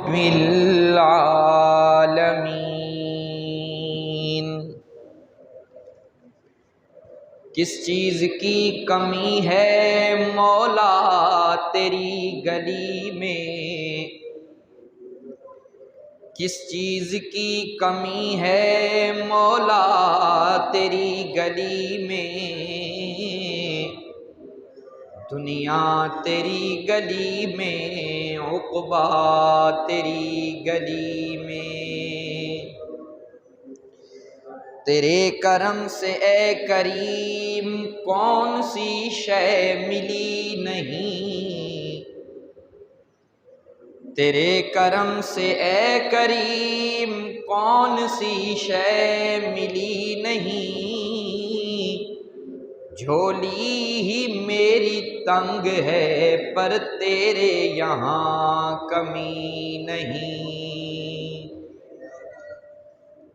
العالمین۔ کس چیز کی کمی ہے مولا تیری گلی میں، کس چیز کی کمی ہے مولا تیری گلی میں، دنیا تیری گلی میں عقبیٰ تیری گلی میں۔ تیرے کرم سے اے کریم کون سی شے ملی نہیں، تیرے کرم سے اے کریم کون سی شے ملی نہیں، جھولی ہی میری تنگ ہے پر تیرے یہاں کمی نہیں۔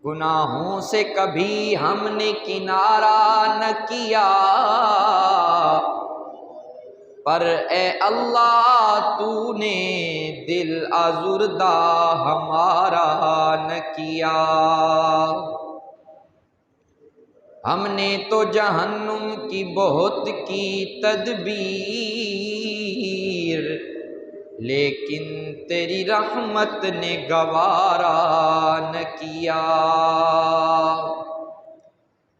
گناہوں سے کبھی ہم نے کنارہ نہ کیا، پر اے اللہ تو نے دل آزردہ ہمارا نہ کیا۔ ہم نے تو جہنم کی بہت کی تدبیر، لیکن تیری رحمت نے گوارا نہ کیا۔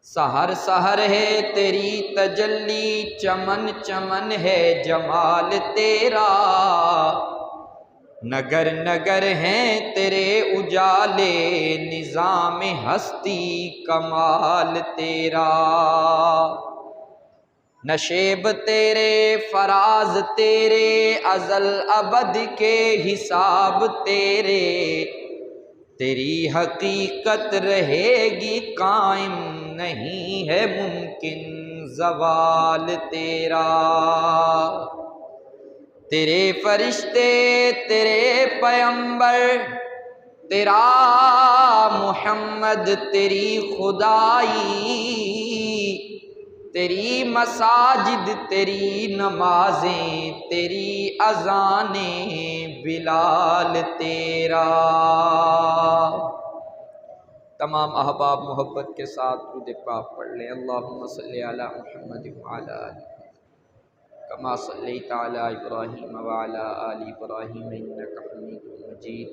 سحر سحر ہے تیری تجلی، چمن چمن ہے جمال تیرا، نگر نگر ہیں تیرے اجالے، نظام ہستی کمال تیرا۔ نشیب تیرے فراز تیرے، ازل ابد کے حساب تیرے، تیری حقیقت رہے گی قائم، نہیں ہے ممکن زوال تیرا۔ تیرے فرشتے تیرے پیمبر، تیرا محمد تیری خدائی، تیری مساجد تیری نمازیں، تیری اذانیں بلال تیرا۔ تمام احباب محبت کے ساتھ درود پاک پڑھ لیں۔ اللہم صلی علی محمد وعلی آل کما صلیت علی ابراہیم وعلی آل ابراہیم انک حمید مجید۔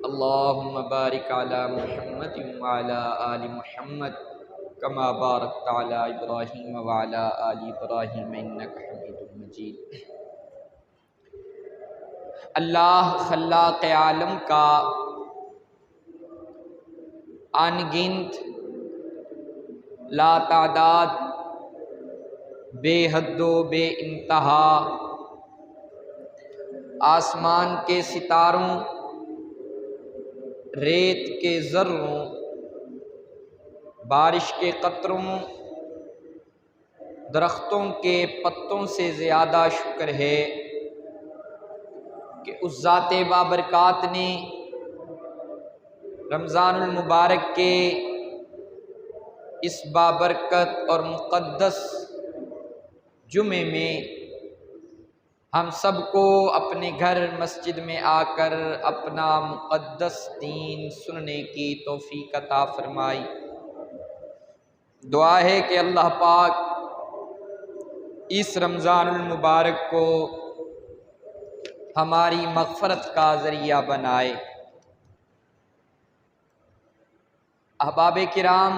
اللہم بارک علی محمد وعلی آل محمد کما بارکت علی ابراہیم وعلی آل ابراہیم انک حمید مجید۔ اللہ خلاق عالم کا ان گنت لا تعداد بے حد و بے انتہا آسمان کے ستاروں، ریت کے ذروں، بارش کے قطروں، درختوں کے پتوں سے زیادہ شکر ہے کہ اس ذات بابرکات نے رمضان المبارک کے اس بابرکت اور مقدس جمعے میں ہم سب کو اپنے گھر مسجد میں آ کر اپنا مقدس دین سننے کی توفیق عطا فرمائی۔ دعا ہے کہ اللہ پاک اس رمضان المبارک کو ہماری مغفرت کا ذریعہ بنائے۔ احباب کرام،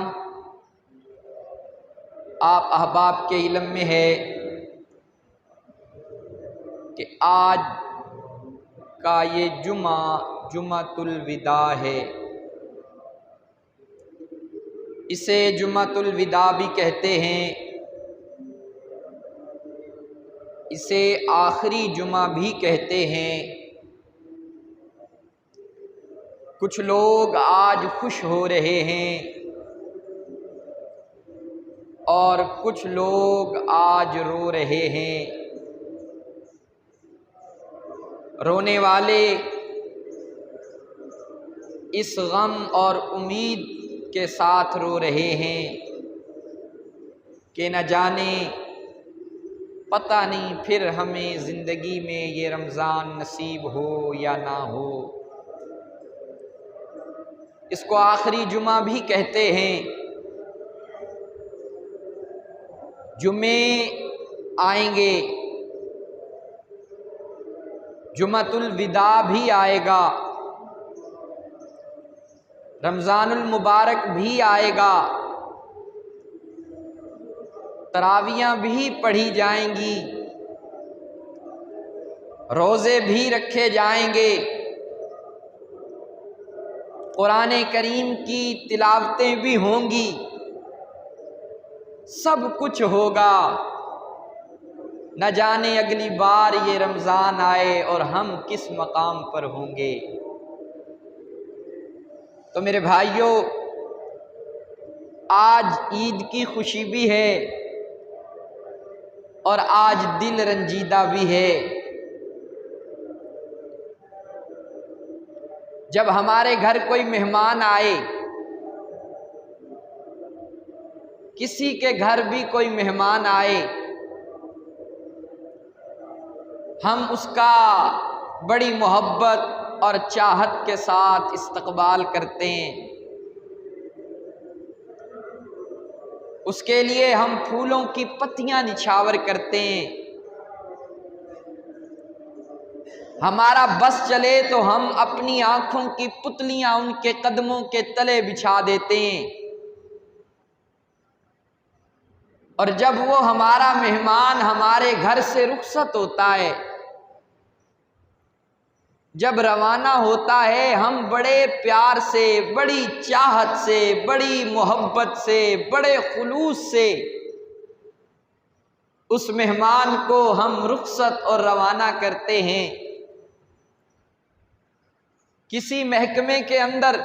آپ احباب کے علم میں ہے کہ آج کا یہ جمعہ جمعۃ الوداع ہے۔ اسے جمعۃ الوداع بھی کہتے ہیں، اسے آخری جمعہ بھی کہتے ہیں۔ کچھ لوگ آج خوش ہو رہے ہیں اور کچھ لوگ آج رو رہے ہیں۔ رونے والے اس غم اور امید کے ساتھ رو رہے ہیں کہ نہ جانے پتہ نہیں پھر ہمیں زندگی میں یہ رمضان نصیب ہو یا نہ ہو۔ اس کو آخری جمعہ بھی کہتے ہیں۔ جمعے آئیں گے، جمعۃ الوداع بھی آئے گا، رمضان المبارک بھی آئے گا، تراویحاں بھی پڑھی جائیں گی، روزے بھی رکھے جائیں گے، قرآن کریم کی تلاوتیں بھی ہوں گی، سب کچھ ہوگا۔ نہ جانے اگلی بار یہ رمضان آئے اور ہم کس مقام پر ہوں گے۔ تو میرے بھائیوں، آج عید کی خوشی بھی ہے اور آج دل رنجیدہ بھی ہے۔ جب ہمارے گھر کوئی مہمان آئے، کسی کے گھر بھی کوئی مہمان آئے، ہم اس کا بڑی محبت اور چاہت کے ساتھ استقبال کرتے ہیں۔ اس کے لیے ہم پھولوں کی پتیاں نچھاور کرتے ہیں۔ ہمارا بس چلے تو ہم اپنی آنکھوں کی پتلیاں ان کے قدموں کے تلے بچھا دیتے ہیں۔ اور جب وہ ہمارا مہمان ہمارے گھر سے رخصت ہوتا ہے، جب روانہ ہوتا ہے، ہم بڑے پیار سے، بڑی چاہت سے، بڑی محبت سے، بڑے خلوص سے اس مہمان کو ہم رخصت اور روانہ کرتے ہیں۔ کسی محکمے کے اندر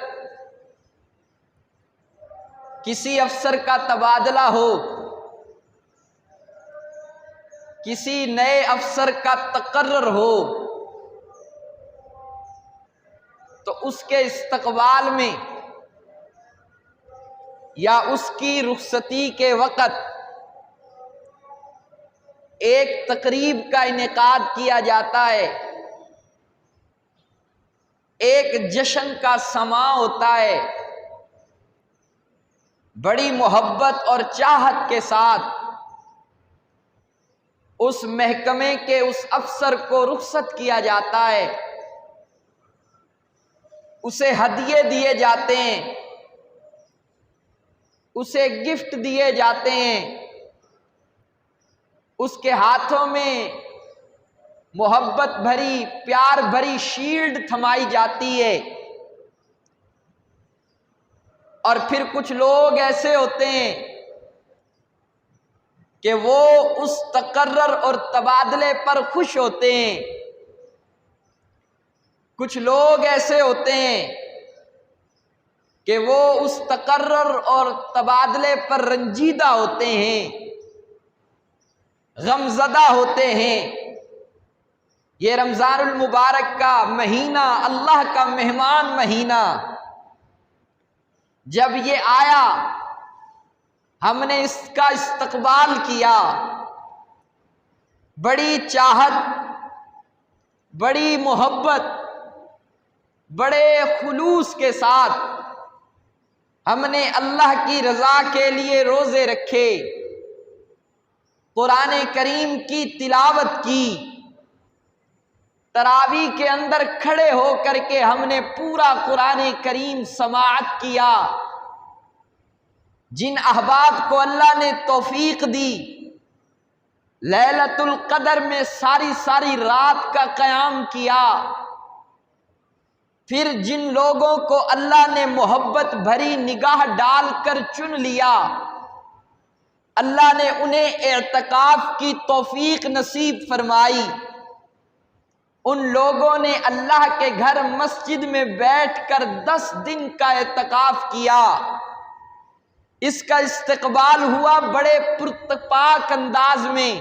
کسی افسر کا تبادلہ ہو، کسی نئے افسر کا تقرر ہو، تو اس کے استقبال میں یا اس کی رخصتی کے وقت ایک تقریب کا انعقاد کیا جاتا ہے، ایک جشن کا سماں ہوتا ہے۔ بڑی محبت اور چاہت کے ساتھ اس محکمے کے اس افسر کو رخصت کیا جاتا ہے، اسے ہدیے دیے جاتے ہیں، اسے گفٹ دیے جاتے ہیں، اس کے ہاتھوں میں محبت بھری، پیار بھری شیلڈ تھمائی جاتی ہے۔ اور پھر کچھ لوگ ایسے ہوتے ہیں کہ وہ اس تقرر اور تبادلے پر خوش ہوتے ہیں، کچھ لوگ ایسے ہوتے ہیں کہ وہ اس تقرر اور تبادلے پر رنجیدہ ہوتے ہیں، غمزدہ ہوتے ہیں۔ یہ رمضان المبارک کا مہینہ، اللہ کا مہمان مہینہ جب یہ آیا، ہم نے اس کا استقبال کیا، بڑی چاہت، بڑی محبت، بڑے خلوص کے ساتھ ہم نے اللہ کی رضا کے لیے روزے رکھے، قرآن کریم کی تلاوت کی، تراویح کے اندر کھڑے ہو کر کے ہم نے پورا قرآن کریم سماعت کیا۔ جن احباب کو اللہ نے توفیق دی لیلۃ القدر میں ساری رات کا قیام کیا، پھر جن لوگوں کو اللہ نے محبت بھری نگاہ ڈال کر چن لیا، اللہ نے انہیں اعتکاف کی توفیق نصیب فرمائی۔ ان لوگوں نے اللہ کے گھر مسجد میں بیٹھ کر 10 دن کا اعتکاف کیا، اس کا استقبال ہوا بڑے پرتپاک انداز میں۔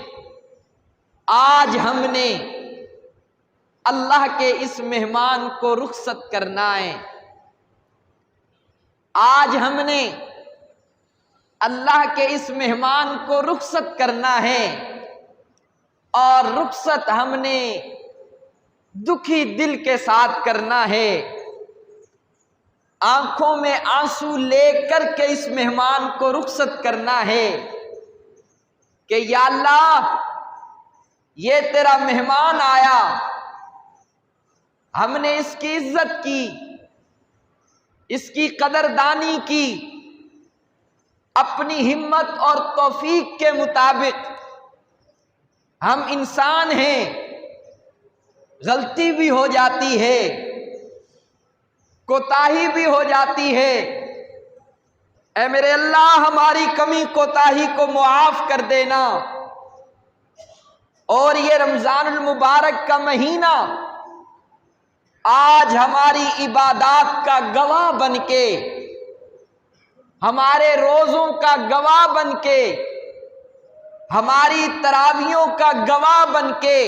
آج ہم نے اللہ کے اس مہمان کو رخصت کرنا ہے، آج ہم نے اللہ کے اس مہمان کو رخصت کرنا ہے۔ اور رخصت ہم نے دکھی دل کے ساتھ کرنا ہے، آنکھوں میں آنسو لے کر کے اس مہمان کو رخصت کرنا ہے کہ یا اللہ یہ تیرا مہمان آیا، ہم نے اس کی عزت کی، اس کی قدردانی کی، اپنی ہمت اور توفیق کے مطابق۔ ہم انسان ہیں، غلطی بھی ہو جاتی ہے، کوتاہی بھی ہو جاتی ہے، اے میرے اللہ ہماری کمی کوتاہی کو معاف کر دینا۔ اور یہ رمضان المبارک کا مہینہ آج ہماری عبادات کا گواہ بن کے، ہمارے روزوں کا گواہ بن کے، ہماری تراویحوں کا گواہ بن کے،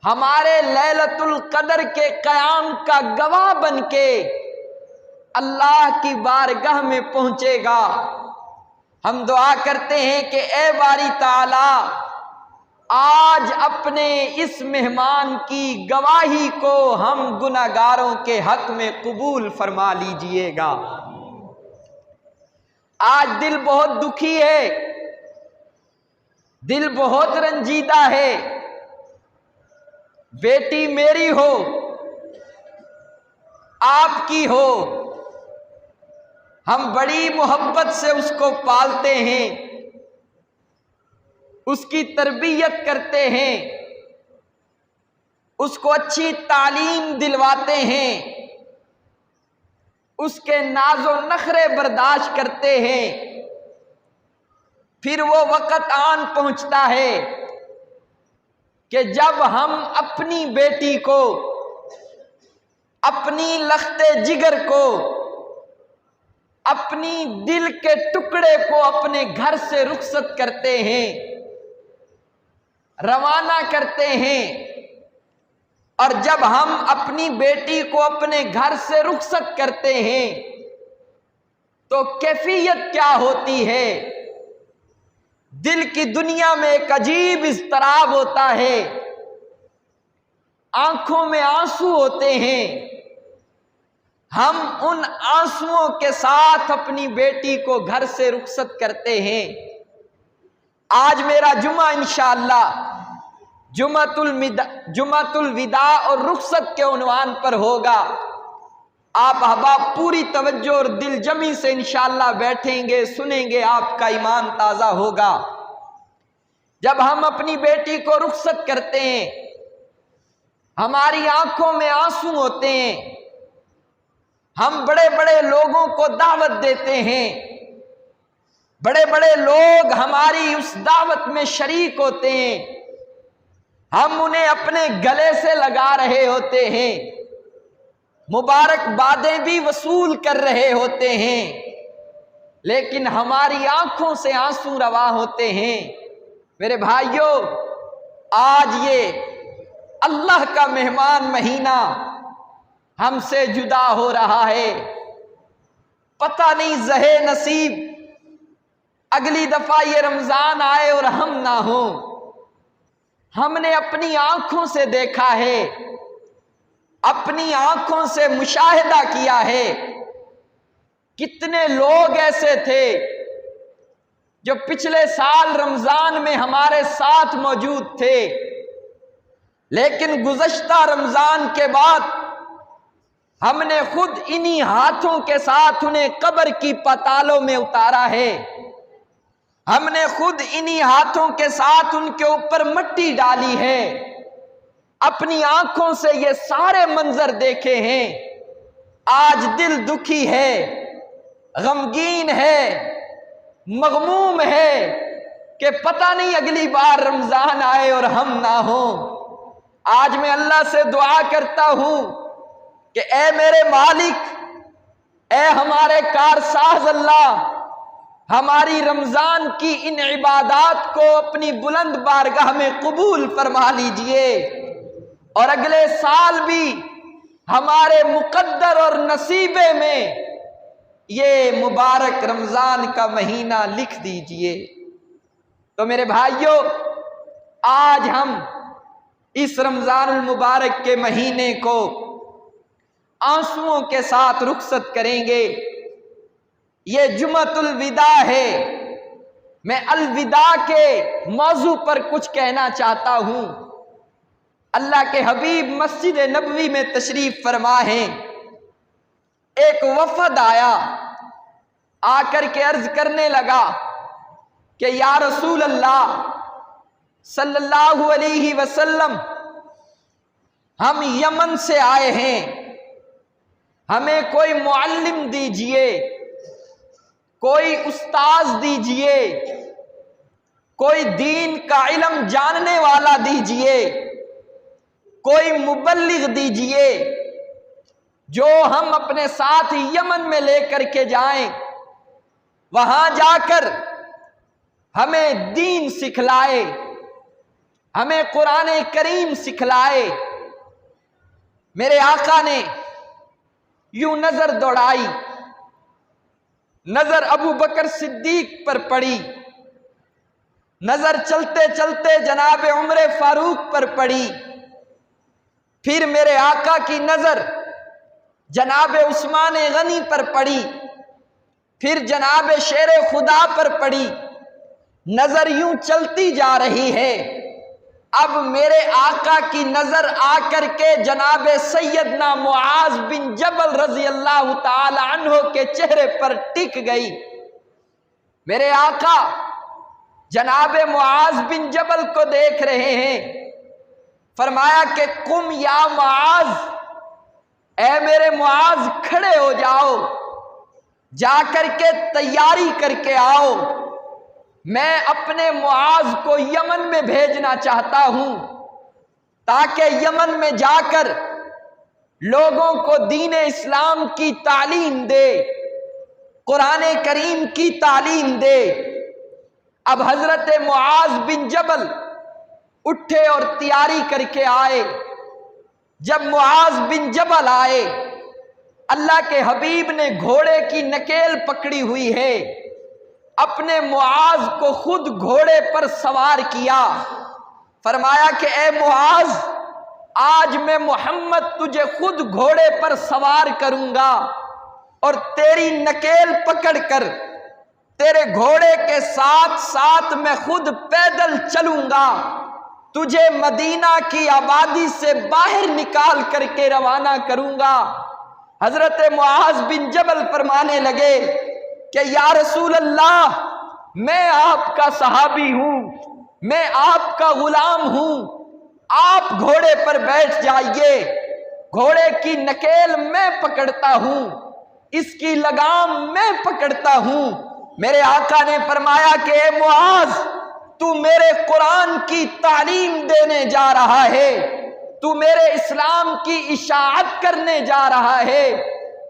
ہمارے لیلۃ القدر کے قیام کا گواہ بن کے اللہ کی بارگاہ میں پہنچے گا۔ ہم دعا کرتے ہیں کہ اے باری تعالی آج اپنے اس مہمان کی گواہی کو ہم گناہگاروں کے حق میں قبول فرما لیجئے گا۔ آج دل بہت دکھی ہے، دل بہت رنجیدہ ہے۔ بیٹی میری ہو، آپ کی ہو، ہم بڑی محبت سے اس کو پالتے ہیں، اس کی تربیت کرتے ہیں، اس کو اچھی تعلیم دلواتے ہیں، اس کے ناز و نخرے برداشت کرتے ہیں۔ پھر وہ وقت آن پہنچتا ہے کہ جب ہم اپنی بیٹی کو، اپنی لخت جگر کو، اپنی دل کے ٹکڑے کو اپنے گھر سے رخصت کرتے ہیں، روانہ کرتے ہیں، اور جب ہم اپنی بیٹی کو اپنے گھر سے رخصت کرتے ہیں تو کیفیت کیا ہوتی ہے؟ دل کی دنیا میں ایک عجیب اضطراب ہوتا ہے، آنکھوں میں آنسو ہوتے ہیں۔ ہم ان آنسوؤں کے ساتھ اپنی بیٹی کو گھر سے رخصت کرتے ہیں۔ آج میرا جمعہ انشاءاللہ جمعۃ الوداع اور رخصت کے عنوان پر ہوگا۔ آپ احباب پوری توجہ اور دل جمی سے انشاءاللہ بیٹھیں گے، سنیں گے، آپ کا ایمان تازہ ہوگا۔ جب ہم اپنی بیٹی کو رخصت کرتے ہیں، ہماری آنکھوں میں آنسو ہوتے ہیں، ہم بڑے بڑے لوگوں کو دعوت دیتے ہیں، بڑے بڑے لوگ ہماری اس دعوت میں شریک ہوتے ہیں، ہم انہیں اپنے گلے سے لگا رہے ہوتے ہیں، مبارکبادیں بھی وصول کر رہے ہوتے ہیں، لیکن ہماری آنکھوں سے آنسو رواں ہوتے ہیں۔ میرے بھائیوں، آج یہ اللہ کا مہمان مہینہ ہم سے جدا ہو رہا ہے۔ پتہ نہیں زہے نصیب اگلی دفعہ یہ رمضان آئے اور ہم نہ ہوں۔ ہم نے اپنی آنکھوں سے دیکھا ہے، اپنی آنکھوں سے مشاہدہ کیا ہے، کتنے لوگ ایسے تھے جو پچھلے سال رمضان میں ہمارے ساتھ موجود تھے، لیکن گزشتہ رمضان کے بعد ہم نے خود انہی ہاتھوں کے ساتھ انہیں قبر کی پتالوں میں اتارا ہے، ہم نے خود انہی ہاتھوں کے ساتھ ان کے اوپر مٹی ڈالی ہے، اپنی آنکھوں سے یہ سارے منظر دیکھے ہیں۔ آج دل دکھی ہے، غمگین ہے، مغموم ہے کہ پتہ نہیں اگلی بار رمضان آئے اور ہم نہ ہوں۔ آج میں اللہ سے دعا کرتا ہوں کہ اے میرے مالک، اے ہمارے کارساز اللہ، ہماری رمضان کی ان عبادات کو اپنی بلند بارگاہ میں قبول فرما لیجئے، اور اگلے سال بھی ہمارے مقدر اور نصیبے میں یہ مبارک رمضان کا مہینہ لکھ دیجئے۔ تو میرے بھائیوں، آج ہم اس رمضان المبارک کے مہینے کو آنسوؤں کے ساتھ رخصت کریں گے۔ یہ جمعۃ الوداع ہے۔ میں الوداع کے موضوع پر کچھ کہنا چاہتا ہوں۔ اللہ کے حبیب مسجد نبوی میں تشریف فرما ہیں۔ ایک وفد آیا، آ کر کے عرض کرنے لگا کہ یا رسول اللہ صلی اللہ علیہ وسلم، ہم یمن سے آئے ہیں، ہمیں کوئی معلم دیجئے، کوئی استاذ دیجئے، کوئی دین کا علم جاننے والا دیجئے، کوئی مبلغ دیجئے جو ہم اپنے ساتھ یمن میں لے کر کے جائیں، وہاں جا کر ہمیں دین سکھلائے، ہمیں قرآن کریم سکھلائے۔ میرے آقا نے یوں نظر دوڑائی، نظر ابو بکر صدیق پر پڑی، نظر چلتے چلتے جناب عمر فاروق پر پڑی، پھر میرے آقا کی نظر جناب عثمان غنی پر پڑی، پھر جناب شیر خدا پر پڑی، نظر یوں چلتی جا رہی ہے۔ اب میرے آقا کی نظر آ کر کے جناب سیدنا معاذ بن جبل رضی اللہ تعالی عنہ کے چہرے پر ٹک گئی۔ میرے آقا جناب معاذ بن جبل کو دیکھ رہے ہیں، فرمایا کہ قم یا معاذ، اے میرے معاذ کھڑے ہو جاؤ، جا کر کے تیاری کر کے آؤ، میں اپنے معاذ کو یمن میں بھیجنا چاہتا ہوں تاکہ یمن میں جا کر لوگوں کو دین اسلام کی تعلیم دے، قرآن کریم کی تعلیم دے۔ اب حضرت معاذ بن جبل اٹھے اور تیاری کر کے آئے۔ جب معاذ بن جبل آئے، اللہ کے حبیب نے گھوڑے کی نکیل پکڑی ہوئی ہے، اپنے معاذ کو خود گھوڑے پر سوار کیا، فرمایا کہ اے معاذ، آج میں محمد تجھے خود گھوڑے پر سوار کروں گا اور تیری نکیل پکڑ کر تیرے گھوڑے کے ساتھ ساتھ میں خود پیدل چلوں گا، تجھے مدینہ کی آبادی سے باہر نکال کر کے روانہ کروں گا۔ حضرت معاذ بن جبل فرمانے لگے کہ یا رسول اللہ، میں آپ کا صحابی ہوں، میں آپ کا غلام ہوں، آپ گھوڑے پر بیٹھ جائیے، گھوڑے کی نکیل میں پکڑتا ہوں، اس کی لگام میں پکڑتا ہوں۔ میرے آقا نے فرمایا کہ اے معاذ، تو میرے قرآن کی تعلیم دینے جا رہا ہے، تو میرے اسلام کی اشاعت کرنے جا رہا ہے،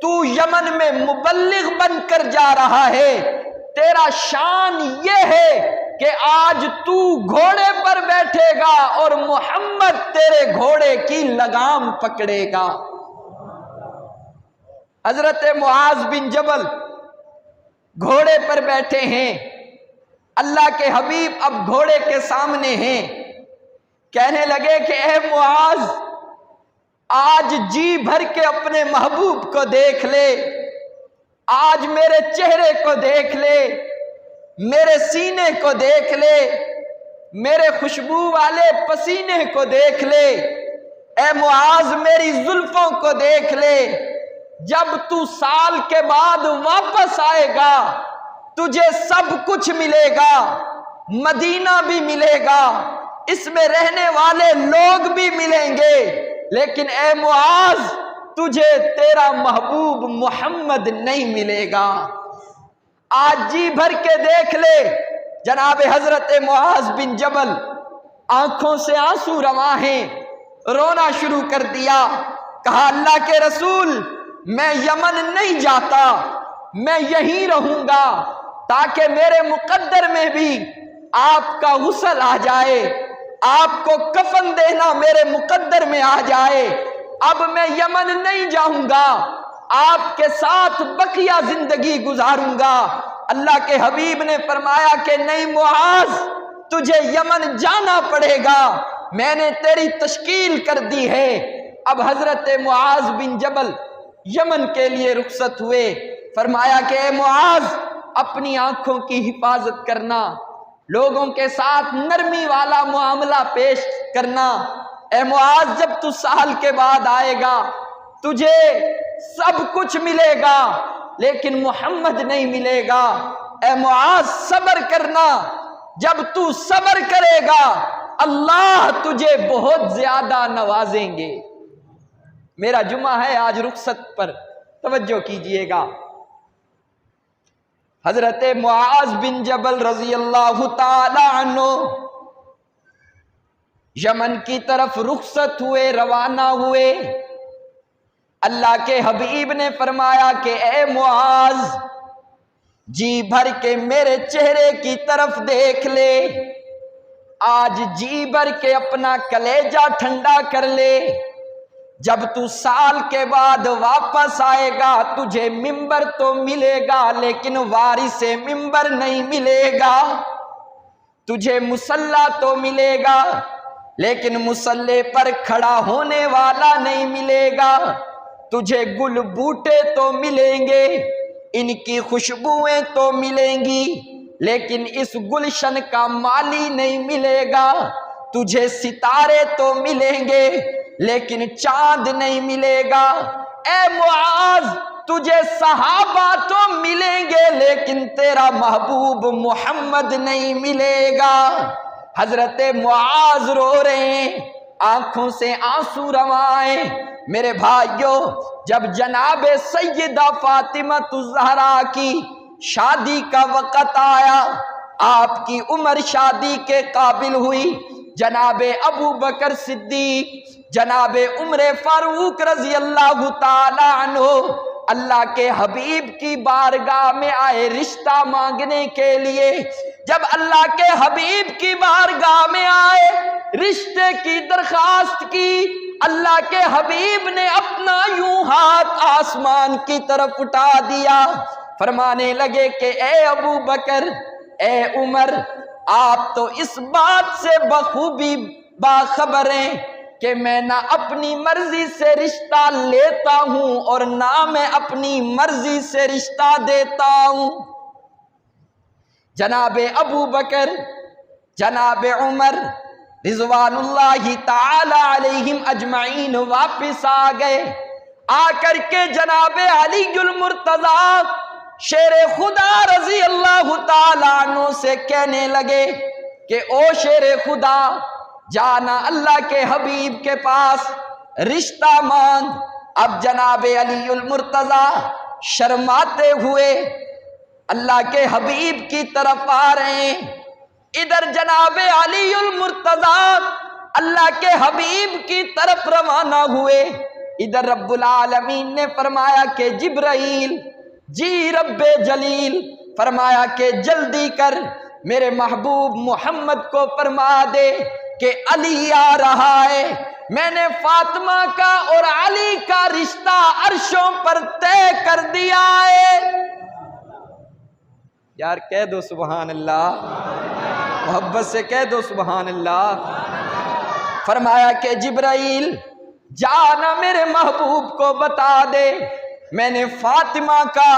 تو یمن میں مبلغ بن کر جا رہا ہے، تیرا شان یہ ہے کہ آج تو گھوڑے پر بیٹھے گا اور محمد تیرے گھوڑے کی لگام پکڑے گا۔ حضرت معاذ بن جبل گھوڑے پر بیٹھے ہیں، اللہ کے حبیب اب گھوڑے کے سامنے ہیں، کہنے لگے کہ اے معاذ، آج جی بھر کے اپنے محبوب کو دیکھ لے، آج میرے چہرے کو دیکھ لے، میرے سینے کو دیکھ لے، میرے خوشبو والے پسینے کو دیکھ لے، اے معاذ میری زلفوں کو دیکھ لے۔ جب تو سال کے بعد واپس آئے گا تجھے سب کچھ ملے گا، مدینہ بھی ملے گا، اس میں رہنے والے لوگ بھی ملیں گے، لیکن اے معاذ تجھے تیرا محبوب محمد نہیں ملے گا۔ آج جی بھر کے دیکھ لے جناب حضرت معاذ بن جبل، آنکھوں سے آنسو رواں ہیں، رونا شروع کر دیا، کہا اللہ کے رسول، میں یمن نہیں جاتا، میں یہیں رہوں گا تاکہ میرے مقدر میں بھی آپ کا غسل آ جائے، آپ کو کفن دینا میرے مقدر میں آ جائے۔ اب میں یمن نہیں جاؤں گا، آپ کے ساتھ بقیہ زندگی گزاروں گا۔ اللہ کے حبیب نے فرمایا کہ نہیں معاذ، تجھے یمن جانا پڑے گا، میں نے تیری تشکیل کر دی ہے۔ اب حضرت معاذ بن جبل یمن کے لیے رخصت ہوئے۔ فرمایا کہ اے معاذ اپنی آنکھوں کی حفاظت کرنا، لوگوں کے ساتھ نرمی والا معاملہ پیش کرنا۔ اے معاذ جب تو سال کے بعد آئے گا تجھے سب کچھ ملے گا لیکن محمد نہیں ملے گا۔ اے معاذ صبر کرنا، جب تو صبر کرے گا اللہ تجھے بہت زیادہ نوازیں گے۔ میرا جمعہ ہے آج رخصت پر، توجہ کیجئے گا۔ حضرت معاذ بن جبل رضی اللہ تعالی عنہ یمن کی طرف رخصت ہوئے، روانہ ہوئے۔ اللہ کے حبیب نے فرمایا کہ اے معاذ جی بھر کے میرے چہرے کی طرف دیکھ لے، آج جی بھر کے اپنا کلیجہ ٹھنڈا کر لے، جب تو سال کے بعد واپس آئے گا تجھے ممبر تو ملے گا لیکن وارث ممبر نہیں ملے گا، تجھے مصلی تو ملے گا لیکن مصلی پر کھڑا ہونے والا نہیں ملے گا، تجھے گل بوٹے تو ملیں گے، ان کی خوشبوئیں تو ملیں گی لیکن اس گلشن کا مالی نہیں ملے گا، تجھے ستارے تو ملیں گے لیکن چاند نہیں ملے گا۔ اے معاذ تجھے صحابہ تو ملیں گے لیکن تیرا محبوب محمد نہیں ملے گا۔ حضرت معاذ رو رہے ہیں، آنکھوں سے آنسو روائیں۔ میرے بھائیوں جب جناب سیدہ فاطمہ الزہرا کی شادی کا وقت آیا، آپ کی عمر شادی کے قابل ہوئی، جناب ابو بکر صدیق، جناب عمر فاروق رضی اللہ تعالی عنہ اللہ کے حبیب کی بارگاہ میں آئے رشتہ مانگنے کے لیے۔ جب اللہ کے حبیب کی بارگاہ میں آئے رشتے کی درخواست کی، اللہ کے حبیب نے اپنا یوں ہاتھ آسمان کی طرف اٹھا دیا، فرمانے لگے کہ اے ابو بکر، اے عمر، آپ تو اس بات سے بخوبی باخبر ہیں کہ میں نہ اپنی مرضی سے رشتہ لیتا ہوں اور نہ میں اپنی مرضی سے رشتہ دیتا ہوں۔ جناب ابو بکر، جناب عمر رضوان اللہ تعالی علیہم اجمعین واپس آ گئے، آ کر کے جناب علی المرتضیٰ شیر خدا رضی اللہ تعالی عنہ سے کہنے لگے کہ او شیر خدا، جانا اللہ کے حبیب کے پاس رشتہ مانگ۔ اب جناب علی المرتضیٰ شرماتے ہوئے اللہ کے حبیب کی طرف آ رہے ہیں، ادھر جناب علی المرتضیٰ اللہ کے حبیب کی طرف روانہ ہوئے، ادھر رب العالمین نے فرمایا کہ جبرائیل، جی رب جلیل، فرمایا کہ جلدی کر میرے محبوب محمد کو فرما دے کہ علی آ رہا ہے، میں نے فاطمہ کا اور علی کا رشتہ عرشوں پر طے کر دیا ہے۔ یار کہہ دو سبحان اللہ، محبت سے کہہ دو سبحان اللہ۔ فرمایا کہ جبرائیل جانا میرے محبوب کو بتا دے میں نے فاطمہ کا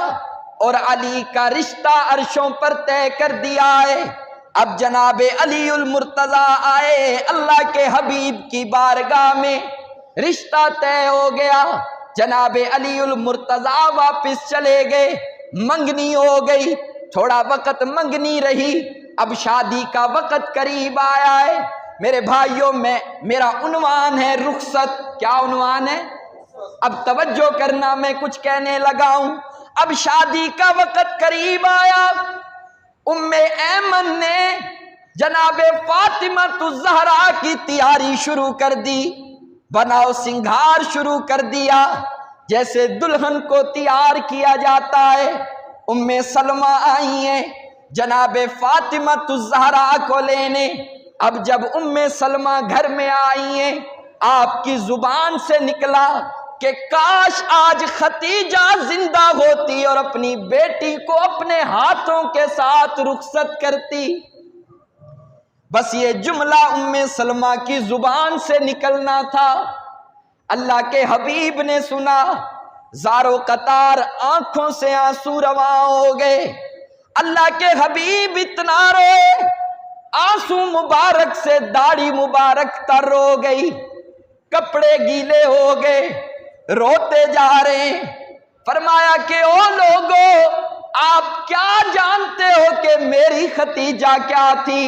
اور علی کا رشتہ عرشوں پر طے کر دیا ہے۔ اب جناب علی المرتضیٰ آئے اللہ کے حبیب کی بارگاہ میں، رشتہ طے ہو گیا، جناب علی المرتضیٰ واپس چلے گئے، منگنی ہو گئی، تھوڑا وقت منگنی رہی، اب شادی کا وقت قریب آیا ہے۔ میرے بھائیوں میرا عنوان ہے رخصت۔ کیا عنوان ہے؟ اب توجہ کرنا، میں کچھ کہنے لگا ہوں۔ اب شادی کا وقت قریب آیا، ام ایمن نے جناب فاطمہ الزہرا کی تیاری شروع کر دی، بناؤ سنگھار شروع کر دیا، جیسے دلہن کو تیار کیا جاتا ہے۔ ام سلمہ آئی ہیں جناب فاطمہ الزہرا کو لینے۔ اب جب ام سلمہ گھر میں آئی ہیں، آپ کی زبان سے نکلا کہ کاش آج ختیجہ زندہ ہوتی اور اپنی بیٹی کو اپنے ہاتھوں کے ساتھ رخصت کرتی۔ بس یہ جملہ سلمہ کی زبان سے نکلنا تھا۔ اللہ کے حبیب نے سنا، زارو قطار آنکھوں سے آنسو رواں ہو گئے۔ اللہ کے حبیب اتنا روئے، آنسو مبارک سے داڑھی مبارک تر ہو گئی، کپڑے گیلے ہو گئے، روتے جا رہے ہیں۔ فرمایا کہ او لوگو، آپ کیا جانتے ہو کہ میری ختیجہ کیا تھی؟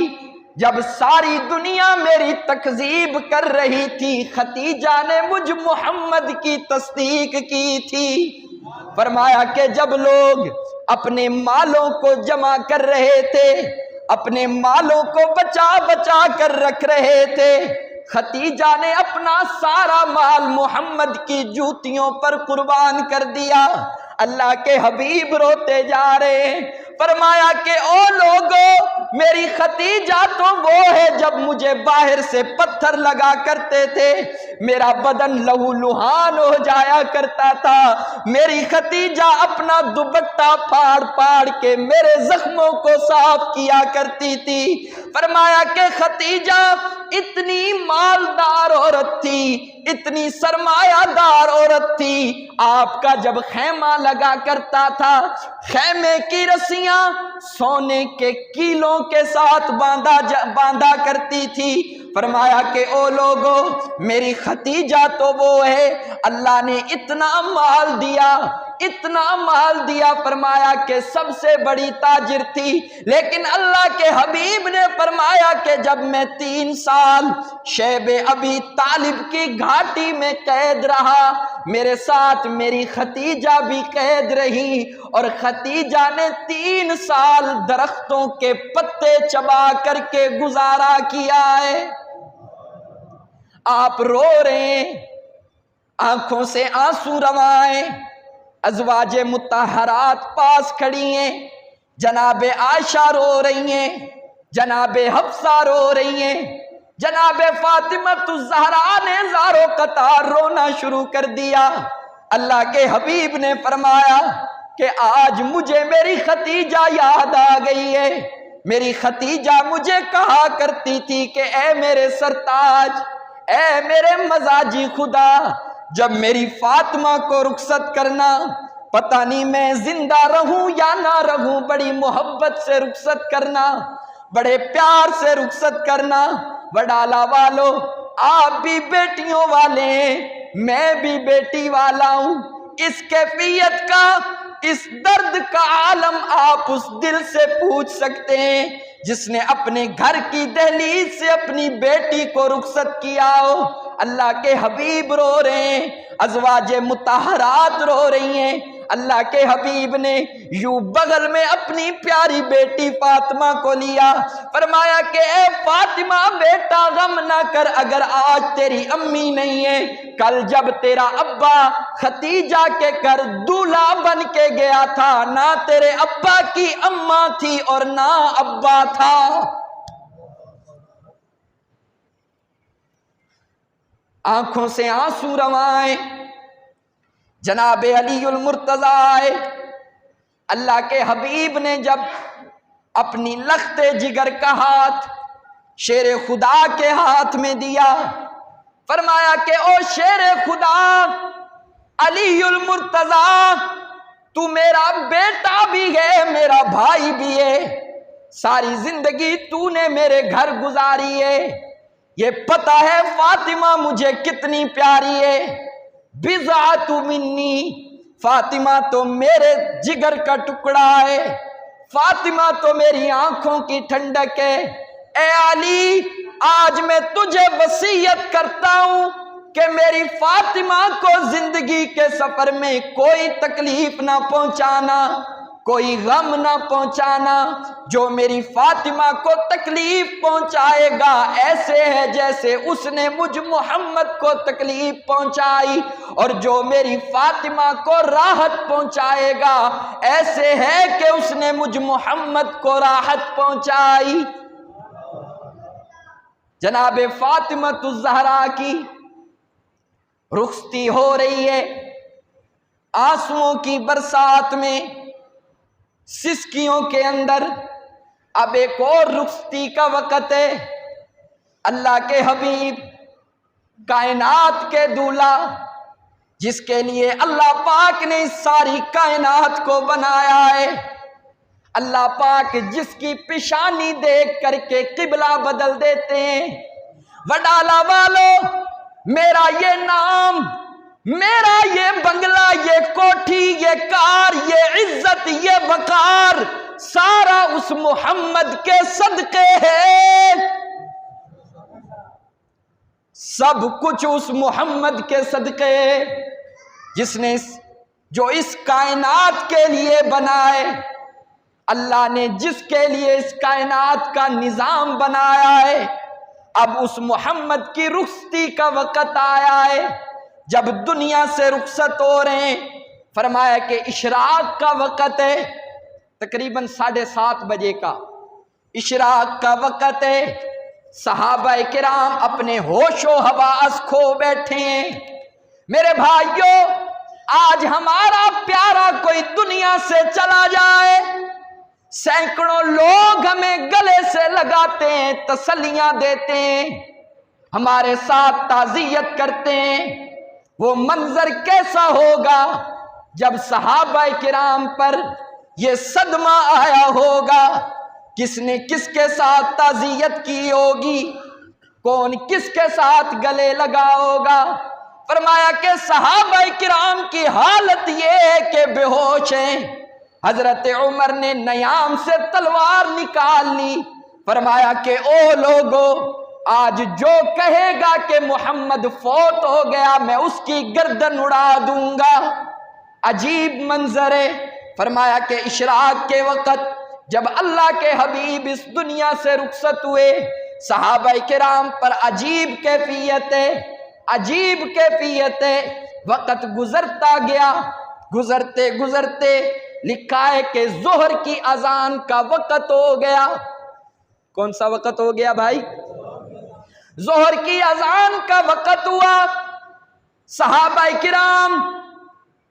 جب ساری دنیا میری تکذیب کر رہی تھی، ختیجہ نے مجھ محمد کی تصدیق کی تھی۔ فرمایا کہ جب لوگ اپنے مالوں کو جمع کر رہے تھے، اپنے مالوں کو بچا بچا کر رکھ رہے تھے، ختیجہ نے اپنا سارا مال محمد کی جوتیوں پر قربان کر دیا۔ اللہ کے حبیب روتے جا رہے ہیں۔ فرمایا کہ او لوگو، میری ختیجہ تو وہ ہے جب مجھے باہر سے پتھر لگا کرتے تھے میرا بدن لہو لہان ہو جایا کرتا تھا، میری ختیجہ اپنا دوپٹہ پھاڑ پھاڑ کے میرے زخموں کو صاف کیا کرتی تھی۔ فرمایا کہ ختیجہ اتنی مالدار عورت تھی، اتنی سرمایہ دار عورت تھی، آپ کا جب خیمہ لگا کرتا تھا، خیمے کی رسیاں سونے کے کیلوں کے ساتھ باندھا کرتی تھی۔ فرمایا کہ او لوگو، میری ختیجہ تو وہ ہے، اللہ نے اتنا مال دیا، اتنا مال دیا، فرمایا کہ سب سے بڑی تاجر تھی۔ لیکن اللہ کے حبیب نے فرمایا کہ جب میں 3 سال شیب ابی طالب کی گھاٹی میں قید رہا، میرے ساتھ میری ختیجہ بھی قید رہی، اور ختیجہ نے 3 سال درختوں کے پتے چبا کر کے گزارا کیا ہے۔ آپ رو رہے ہیں، آنکھوں سے آنسو رواں ہیں، ازواج مطہرات پاس کھڑی ہیں، جناب عائشہ رو رہی ہیں، جناب حفصہ رو رہی ہیں، جناب فاطمہ الزہرا نے زارو قطار رونا شروع کر دیا۔ اللہ کے حبیب نے فرمایا کہ آج مجھے میری ختیجہ یاد آ گئی ہے۔ میری ختیجہ مجھے کہا کرتی تھی کہ اے میرے سرتاج، اے میرے مزاجی خدا، جب میری فاطمہ کو رخصت کرنا، پتہ نہیں میں زندہ رہوں یا نہ رہوں، بڑی محبت سے رخصت کرنا، بڑے پیار سے رخصت کرنا۔ وڈالہ والو، آپ بھی بیٹیوں والے ہیں، میں بھی بیٹی والا ہوں۔ اس کیفیت کا، اس درد کا عالم آپ اس دل سے پوچھ سکتے ہیں جس نے اپنے گھر کی دہلیز سے اپنی بیٹی کو رخصت کیا ہو۔ اللہ کے حبیب رو رہے ہیں، ازواج مطہرات رو رہی ہیں۔ اللہ کے حبیب نے یوں بغل میں اپنی پیاری بیٹی فاطمہ کو لیا، فرمایا کہ اے فاطمہ بیٹا غم نہ کر، اگر آج تیری امی نہیں ہے، کل جب تیرا ابا ختیجہ کے گھر دولہا بن کے گیا تھا، نہ تیرے ابا کی اماں تھی اور نہ ابا تھا۔ آنکھوں سے آنسو رواں ہیں۔ جناب علی المرتضیٰ آئے، اللہ کے حبیب نے جب اپنی لخت جگر کا ہاتھ شیر خدا کے ہاتھ میں دیا، فرمایا کہ او شیر خدا علی المرتضیٰ، تو میرا بیٹا بھی ہے، میرا بھائی بھی ہے، ساری زندگی تو نے میرے گھر گزاری ہے، یہ پتہ ہے فاطمہ مجھے کتنی پیاری ہے، بضعۃ منی، فاطمہ تو میرے جگر کا ٹکڑا ہے، فاطمہ تو میری آنکھوں کی ٹھنڈک ہے۔ اے علی، آج میں تجھے وصیت کرتا ہوں کہ میری فاطمہ کو زندگی کے سفر میں کوئی تکلیف نہ پہنچانا، کوئی غم نہ پہنچانا۔ جو میری فاطمہ کو تکلیف پہنچائے گا ایسے ہے جیسے اس نے مجھ محمد کو تکلیف پہنچائی، اور جو میری فاطمہ کو راحت پہنچائے گا ایسے ہے کہ اس نے مجھ محمد کو راحت پہنچائی۔ جناب فاطمہ الزہرا کی رخصتی ہو رہی ہے، آنسوؤں کی برسات میں، سسکیوں کے اندر اب ایک اور رخصتی کا وقت ہے۔ اللہ کے حبیب کائنات کے دولہا، جس کے لیے اللہ پاک نے اس ساری کائنات کو بنایا ہے، اللہ پاک جس کی پیشانی دیکھ کر کے قبلہ بدل دیتے ہیں۔ وڈالہ والو، میرا یہ نام، میرا یہ بنگلہ، یہ کوٹھی، یہ کار، یہ عزت، یہ وقار، سارا اس محمد کے صدقے ہے۔ سب کچھ اس محمد کے صدقے ہے، جس نے جو اس کائنات کے لیے بنائے۔ اللہ نے جس کے لیے اس کائنات کا نظام بنایا ہے، اب اس محمد کی رخصتی کا وقت آیا ہے، جب دنیا سے رخصت ہو رہے ہیں۔ فرمایا کہ اشراق کا وقت ہے، تقریباً 7:30 بجے کا اشراق کا وقت ہے۔ صحابہ کرام اپنے ہوش و حواس کھو بیٹھے ہیں۔ میرے بھائیوں، آج ہمارا پیارا کوئی دنیا سے چلا جائے، سینکڑوں لوگ ہمیں گلے سے لگاتے ہیں، تسلیاں دیتے ہیں، ہمارے ساتھ تعزیت کرتے ہیں۔ وہ منظر کیسا ہوگا جب صحابہ کرام پر یہ صدمہ آیا ہوگا؟ کس نے کس کے ساتھ تعزیت کی ہوگی؟ کون کس کے ساتھ گلے لگا ہوگا؟ فرمایا کہ صحابہ کرام کی حالت یہ ہے کہ بے ہوش ہیں۔ حضرت عمر نے نیام سے تلوار نکال لی، فرمایا کہ او لوگو، آج جو کہے گا کہ محمد فوت ہو گیا، میں اس کی گردن اڑا دوں گا۔ عجیب منظر ہے۔ فرمایا کہ اشراق کے وقت جب اللہ کے حبیب اس دنیا سے رخصت ہوئے، صحابہ کرام پر عجیب کیفیت ہے، عجیب کیفیت ہے۔ وقت گزرتا گیا، گزرتے گزرتے لکھا ہے کہ ظہر کی اذان کا وقت ہو گیا۔ کون سا وقت ہو گیا بھائی؟ ظہر کی اذان کا وقت ہوا۔ صحابہ کرام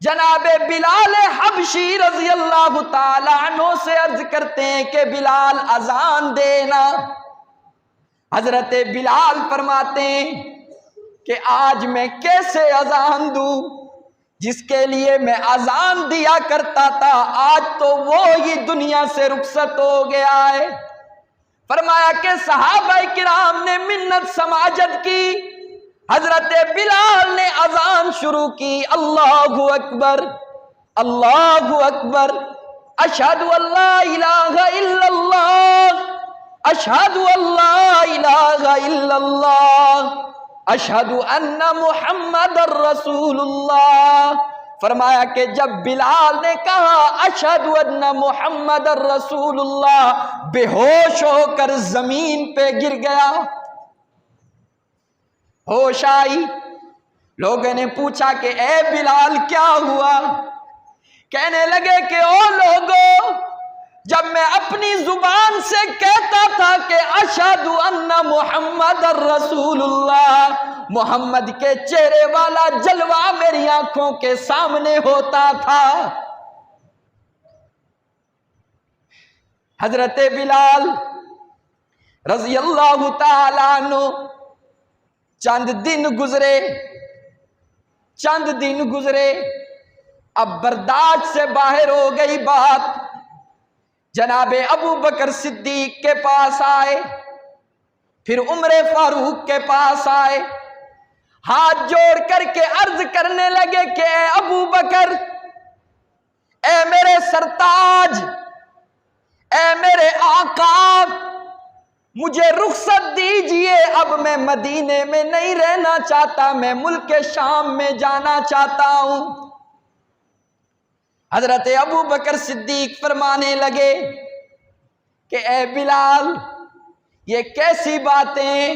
جناب بلال حبشی رضی اللہ تعالی عنہ سے عرض کرتے ہیں کہ بلال اذان دینا۔ حضرت بلال فرماتے ہیں کہ آج میں کیسے اذان دوں؟ جس کے لیے میں اذان دیا کرتا تھا، آج تو وہ ہی دنیا سے رخصت ہو گیا ہے۔ فرمایا کہ صحابہ کرام نے منت سماجت کی، حضرت بلال نے اذان شروع کی، اللہ اکبر، اللہ اکبر، اشہد ان لا الہ الا اللہ، اشہد ان لا الہ الا اللہ، اشہد ان محمد الرسول اللہ۔ فرمایا کہ جب بلال نے کہا اشہد ان محمد الرسول اللہ، بے ہوش ہو کر زمین پہ گر گیا۔ ہوش آئی، لوگوں نے پوچھا کہ اے بلال کیا ہوا؟ کہنے لگے کہ او لوگو، جب میں اپنی زبان سے کہتا تھا کہ اشہد ان محمد الرسول اللہ، محمد کے چہرے والا جلوہ میری آنکھوں کے سامنے ہوتا تھا۔ حضرت بلال رضی اللہ تعالیٰ عنہ چند دن گزرے، اب برداشت سے باہر ہو گئی بات۔ جناب ابو بکر صدیق کے پاس آئے، پھر عمر فاروق کے پاس آئے، ہاتھ جوڑ کر کے عرض کرنے لگے کہ اے ابو بکر، اے میرے سرتاج، اے میرے آقا، مجھے رخصت دیجئے، اب میں مدینے میں نہیں رہنا چاہتا، میں ملک شام میں جانا چاہتا ہوں۔ حضرت ابو بکر صدیق فرمانے لگے کہ اے بلال، یہ کیسی باتیں؟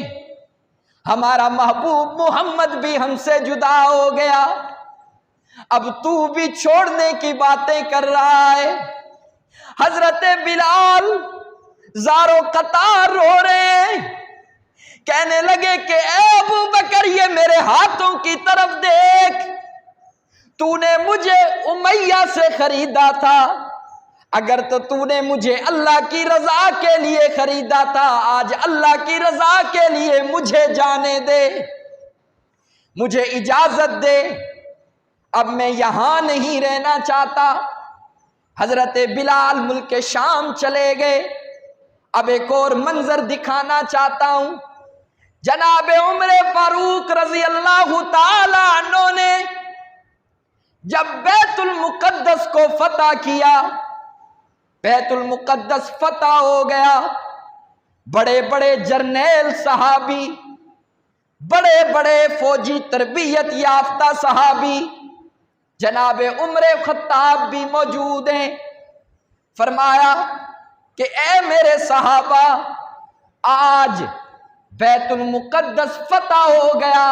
ہمارا محبوب محمد بھی ہم سے جدا ہو گیا، اب تو بھی چھوڑنے کی باتیں کر رہا ہے۔ حضرت بلال زارو قطار رو رہے ہیں، کہنے لگے کہ اے ابو بکر، یہ میرے ہاتھوں کی طرف دیکھ، تو نے مجھے امیہ سے خریدا تھا، اگر تو نے مجھے اللہ کی رضا کے لیے خریدا تھا، آج اللہ کی رضا کے لیے مجھے جانے دے، مجھے اجازت دے، اب میں یہاں نہیں رہنا چاہتا۔ حضرت بلال ملک شام چلے گئے۔ اب ایک اور منظر دکھانا چاہتا ہوں۔ جناب عمر فاروق رضی اللہ تعالی عنہ نے جب بیت المقدس کو فتح کیا، بیت المقدس فتح ہو گیا، بڑے بڑے جرنیل صحابی، بڑے بڑے فوجی تربیت یافتہ صحابی جناب عمر خطاب بھی موجود ہیں۔ فرمایا کہ اے میرے صحابہ، آج بیت المقدس فتح ہو گیا،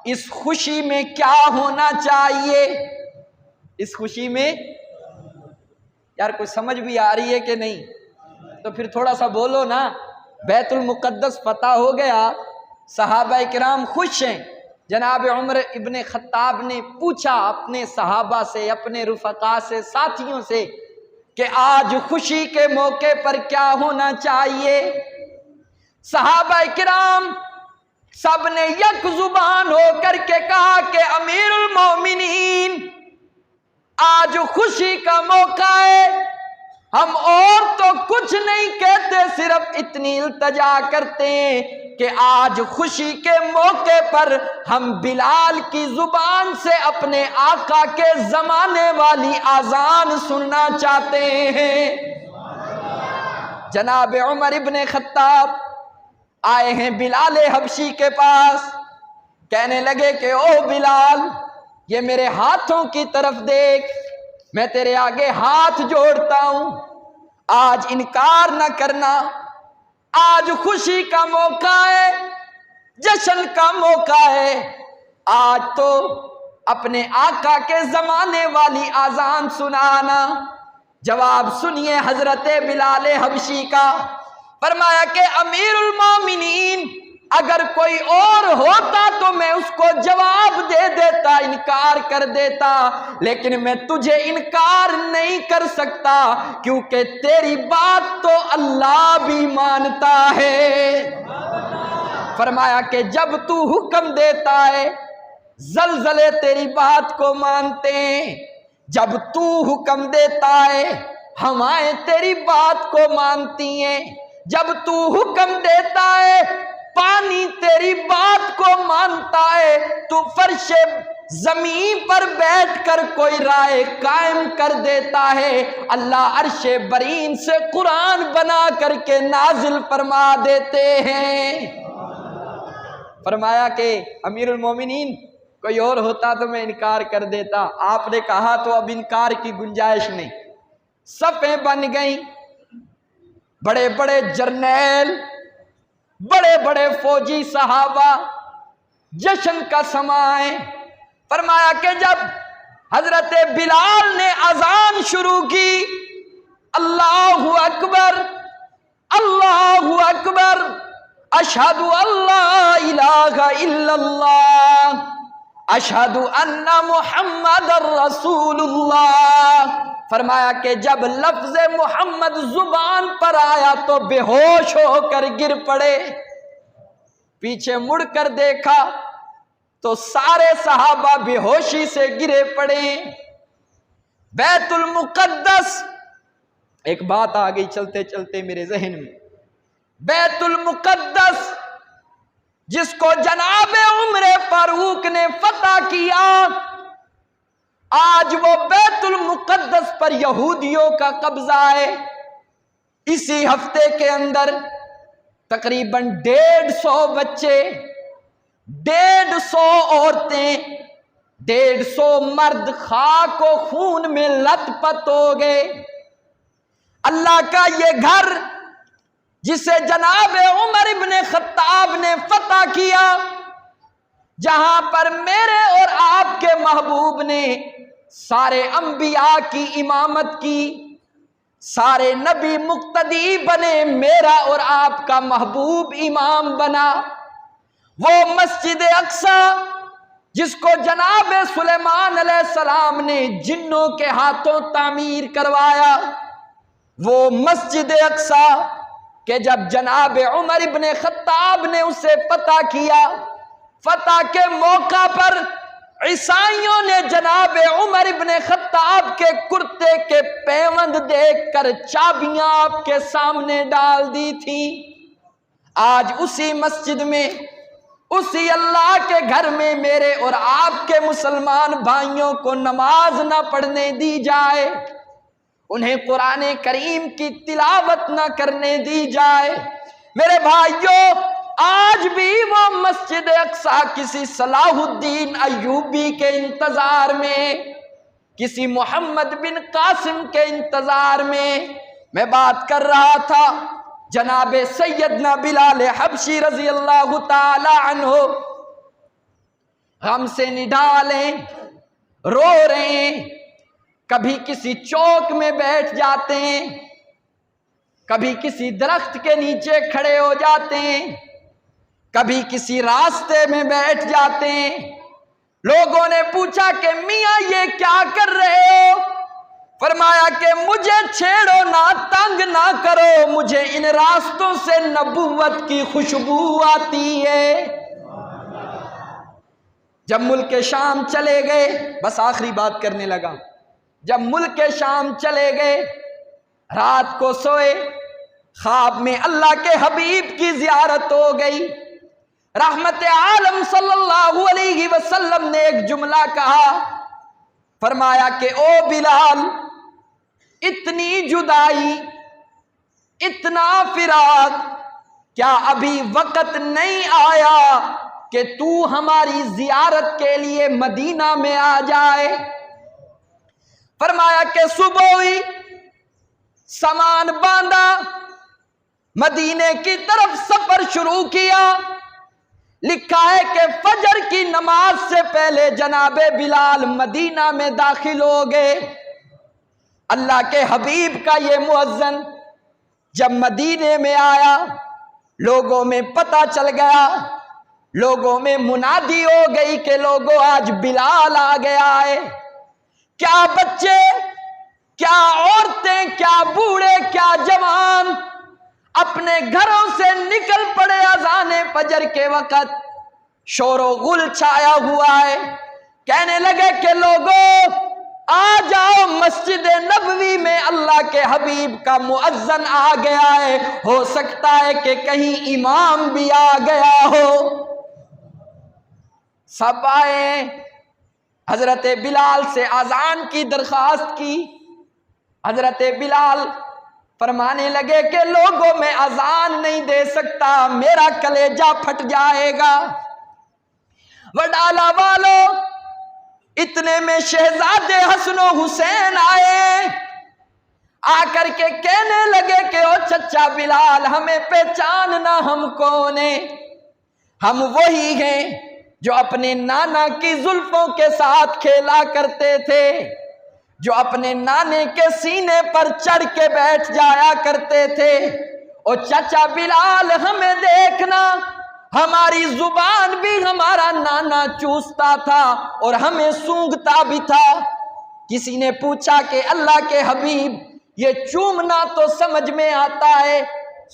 اس خوشی میں کیا ہونا چاہیے؟ اس خوشی میں یار کوئی سمجھ بھی آ رہی ہے کہ نہیں؟ تو پھر تھوڑا سا بولو نا۔ بیت المقدس فتح ہو گیا، صحابہ کرام خوش ہیں۔ جناب عمر ابن خطاب نے پوچھا اپنے صحابہ سے، اپنے رفقا سے، ساتھیوں سے کہ آج خوشی کے موقع پر کیا ہونا چاہیے؟ صحابہ کرام سب نے یک زبان ہو کر کے کہا کہ امیر المومنین، آج خوشی کا موقع ہے، ہم اور تو کچھ نہیں کہتے، صرف اتنی التجا کرتے ہیں کہ آج خوشی کے موقع پر ہم بلال کی زبان سے اپنے آقا کے زمانے والی اذان سننا چاہتے ہیں۔ جناب عمر ابن خطاب آئے ہیں بلال حبشی کے پاس، کہنے لگے کہ او بلال، یہ میرے ہاتھوں کی طرف دیکھ، میں تیرے آگے ہاتھ جوڑتا ہوں، آج انکار نہ کرنا، آج خوشی کا موقع ہے، جشن کا موقع ہے، آج تو اپنے آقا کے زمانے والی اذان سنانا۔ جواب سنیے حضرت بلال حبشی کا، فرمایا کہ امیر المومنین، اگر کوئی اور ہوتا تو میں اس کو جواب دے دیتا، انکار کر دیتا، لیکن میں تجھے انکار نہیں کر سکتا، کیونکہ تیری بات تو اللہ بھی مانتا ہے۔ فرمایا کہ جب تو حکم دیتا ہے، زلزلے تیری بات کو مانتے ہیں، جب تو حکم دیتا ہے، ہوائیں تیری بات کو مانتی ہیں، جب تو حکم دیتا ہے، پانی تیری بات کو مانتا ہے، تو فرش زمین پر بیٹھ کر کوئی رائے قائم کر دیتا ہے، اللہ عرش برین سے قرآن بنا کر کے نازل فرما دیتے ہیں۔ فرمایا کہ امیر المومنین، کوئی اور ہوتا تو میں انکار کر دیتا، آپ نے کہا تو اب انکار کی گنجائش نہیں۔ صفیں بن گئیں، بڑے بڑے جرنیل، بڑے بڑے فوجی صحابہ، جشن کا سماں ہے۔ فرمایا کہ جب حضرت بلال نے اذان شروع کی، اللہ اکبر، اللہ اکبر، اشہد اللہ الہ الا اللہ، اشہد ان محمد رسول اللہ۔ فرمایا کہ جب لفظ محمد زبان پر آیا تو بے ہوش ہو کر گر پڑے۔ پیچھے مڑ کر دیکھا تو سارے صحابہ بے ہوشی سے گرے پڑے۔ بیت المقدس، ایک بات آ گئی چلتے چلتے میرے ذہن میں، بیت المقدس جس کو جناب عمر فاروق نے فتح کیا، آج وہ بیت المقدس پر یہودیوں کا قبضہ ہے۔ اسی ہفتے کے اندر تقریباً 150 بچے، 150 عورتیں، 150 مرد خاک و خون میں لت پت ہو گئے۔ اللہ کا یہ گھر جسے جناب عمر ابن خطاب نے فتح کیا، جہاں پر میرے اور آپ کے محبوب نے سارے انبیاء کی امامت کی، سارے نبی مقتدی بنے، میرا اور آپ کا محبوب امام بنا، وہ مسجد اقصی جس کو جناب سلیمان علیہ السلام نے جنوں کے ہاتھوں تعمیر کروایا، وہ مسجد اقصی کہ جب جناب عمر ابن خطاب نے اسے فتح کیا، فتح کے موقع پر عیسائیوں نے جناب عمر ابن خطاب کے کرتے کے پیوند دیکھ کر چابیاں آپ کے سامنے ڈال دی تھی۔ آج اسی مسجد میں، اسی اللہ کے گھر میں میرے اور آپ کے مسلمان بھائیوں کو نماز نہ پڑھنے دی جائے، انہیں قرآن کریم کی تلاوت نہ کرنے دی جائے۔ میرے بھائیوں، آج بھی وہ مسجد اقصی کسی صلاح الدین ایوبی کے انتظار میں، کسی محمد بن قاسم کے انتظار میں بات کر رہا تھا۔ جناب سیدنا بلال حبشی رضی اللہ تعالی عنہ غم سے نڈھالیں، رو رہے ہیں، کبھی کسی چوک میں بیٹھ جاتے ہیں، کبھی کسی درخت کے نیچے کھڑے ہو جاتے ہیں، کبھی کسی راستے میں بیٹھ جاتے ہیں۔ لوگوں نے پوچھا کہ میاں یہ کیا کر رہے ہو؟ فرمایا کہ مجھے چھیڑو نہ، تنگ نہ کرو، مجھے ان راستوں سے نبوت کی خوشبو آتی ہے۔ جب ملک شام چلے گئے، بس آخری بات کرنے لگا، جب ملک شام چلے گئے، رات کو سوئے، خواب میں اللہ کے حبیب کی زیارت ہو گئی۔ رحمت عالم صلی اللہ علیہ وسلم نے ایک جملہ کہا، فرمایا کہ او بلال، اتنی جدائی، اتنا فراق، کیا ابھی وقت نہیں آیا کہ تو ہماری زیارت کے لیے مدینہ میں آ جائے؟ فرمایا کہ صبح ہوئی، سامان باندھا، مدینے کی طرف سفر شروع کیا۔ لکھا ہے کہ فجر کی نماز سے پہلے جناب بلال مدینہ میں داخل ہو گئے۔ اللہ کے حبیب کا یہ مؤذن جب مدینے میں آیا، لوگوں میں پتہ چل گیا، لوگوں میں منادی ہو گئی کہ لوگوں آج بلال آ گیا ہے۔ کیا بچے، کیا عورتیں، کیا بوڑھے، کیا جوان اپنے گھروں سے نکل پڑے اذان فجر کے وقت، شور و غل چھایا ہوا ہے۔ کہنے لگے کہ لوگوں آ جاؤ، مسجد نبوی میں اللہ کے حبیب کا مؤذن آ گیا ہے، ہو سکتا ہے کہ کہیں امام بھی آ گیا ہو۔ سب آئے، حضرت بلال سے اذان کی درخواست کی۔ حضرت بلال فرمانے لگے کہ لوگوں میں اذان نہیں دے سکتا، میرا کلیجہ پھٹ جائے گا۔ وڈالہ والوں، اتنے میں شہزادے حسن و حسین آئے، آ کر کے کہنے لگے کہ او چچا بلال، ہمیں پہچاننا ہم کون ہیں؟ ہم وہی ہیں جو اپنے نانا کی زلفوں کے ساتھ کھیلا کرتے تھے، جو اپنے نانے کے سینے پر چڑھ کے بیٹھ جایا کرتے تھے۔ او چچا بلال، ہمیں دیکھنا، ہماری زبان بھی ہمارا نانا چوستا تھا اور ہمیں سونگھتا بھی تھا۔ کسی نے پوچھا کہ اللہ کے حبیب، یہ چومنا تو سمجھ میں آتا ہے،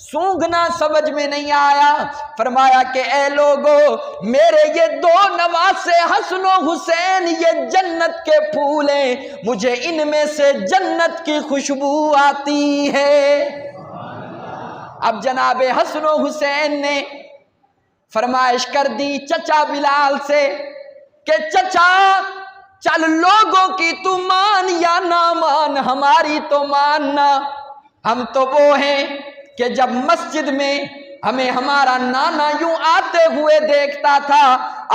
سونگھنا سمجھ میں نہیں آیا۔ فرمایا کہ اے لوگو، میرے یہ دو نواسے حسن و حسین یہ جنت کے پھول ہیں، مجھے ان میں سے جنت کی خوشبو آتی ہے۔ اب جناب حسن و حسین نے فرمائش کر دی چچا بلال سے کہ چچا چل، لوگوں کی تو مان یا نہ مان، ہماری تو ماننا۔ ہم تو وہ ہیں کہ جب مسجد میں ہمیں ہمارا نانا یوں آتے ہوئے دیکھتا تھا،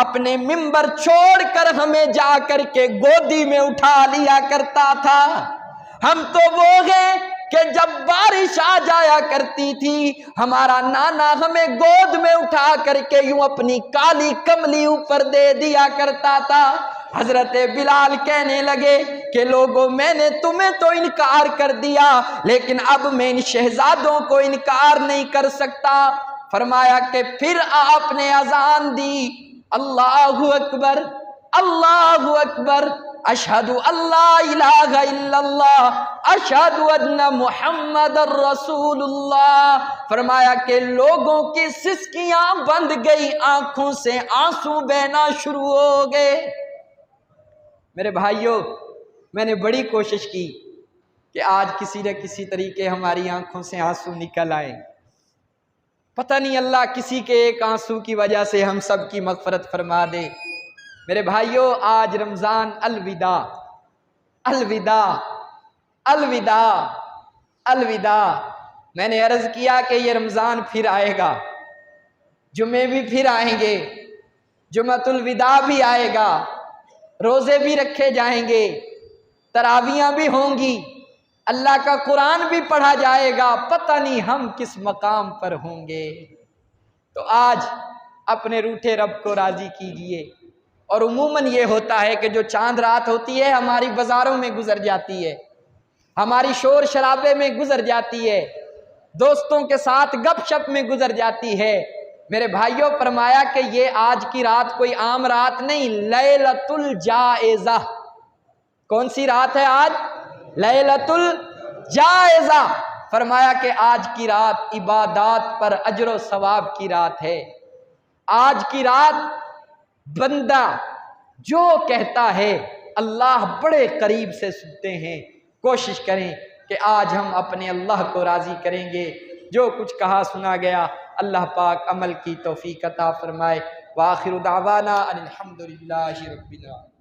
اپنے منبر چھوڑ کر ہمیں جا کر کے گودی میں اٹھا لیا کرتا تھا۔ ہم تو وہ ہیں کہ جب بارش آ جایا کرتی تھی، ہمارا نانا ہمیں گود میں اٹھا کر کے یوں اپنی کالی کملی اوپر دے دیا کرتا تھا۔ حضرت بلال کہنے لگے کہ لوگوں، میں نے تمہیں تو انکار کر دیا، لیکن اب میں ان شہزادوں کو انکار نہیں کر سکتا۔ فرمایا کہ پھر آپ نے اذان دی، اللہ اکبر، اللہ اکبر، اشہد اللہ الہ الا اللہ، اشہد ان محمد الرسول اللہ۔ فرمایا کہ لوگوں کی سسکیاں بند گئی، آنکھوں سے آنسو بہنا شروع ہو گئے۔ میرے بھائیوں، میں نے بڑی کوشش کی کہ آج کسی نہ کسی طریقے ہماری آنکھوں سے آنسو نکل آئے۔ پتہ نہیں اللہ کسی کے ایک آنسو کی وجہ سے ہم سب کی مغفرت فرما دے۔ میرے بھائیوں، آج رمضان، الوداع الوداع الوداع الوداع۔ میں نے عرض کیا کہ یہ رمضان پھر آئے گا، جمعے بھی پھر آئیں گے، جمعۃ الوداع بھی آئے گا، روزے بھی رکھے جائیں گے، تراویحاں بھی ہوں گی، اللہ کا قرآن بھی پڑھا جائے گا، پتہ نہیں ہم کس مقام پر ہوں گے۔ تو آج اپنے روٹھے رب کو راضی کیجئے۔ اور عموماً یہ ہوتا ہے کہ جو چاند رات ہوتی ہے ہماری بازاروں میں گزر جاتی ہے، ہماری شور شرابے میں گزر جاتی ہے، دوستوں کے ساتھ گپ شپ میں گزر جاتی ہے۔ میرے بھائیوں، فرمایا کہ یہ آج کی رات کوئی عام رات نہیں، لیلۃ الجائزہ۔ کون سی رات ہے آج؟ لیلۃ الجائزہ۔ فرمایا کہ آج کی رات عبادات پر اجر و ثواب کی رات ہے۔ آج کی رات بندہ جو کہتا ہے اللہ بڑے قریب سے سنتے ہیں۔ کوشش کریں کہ آج ہم اپنے اللہ کو راضی کریں گے۔ جو کچھ کہا سنا گیا اللہ پاک عمل کی توفیق عطا فرمائے۔ وآخر دعوانا ان الحمد للہ رب العالمین۔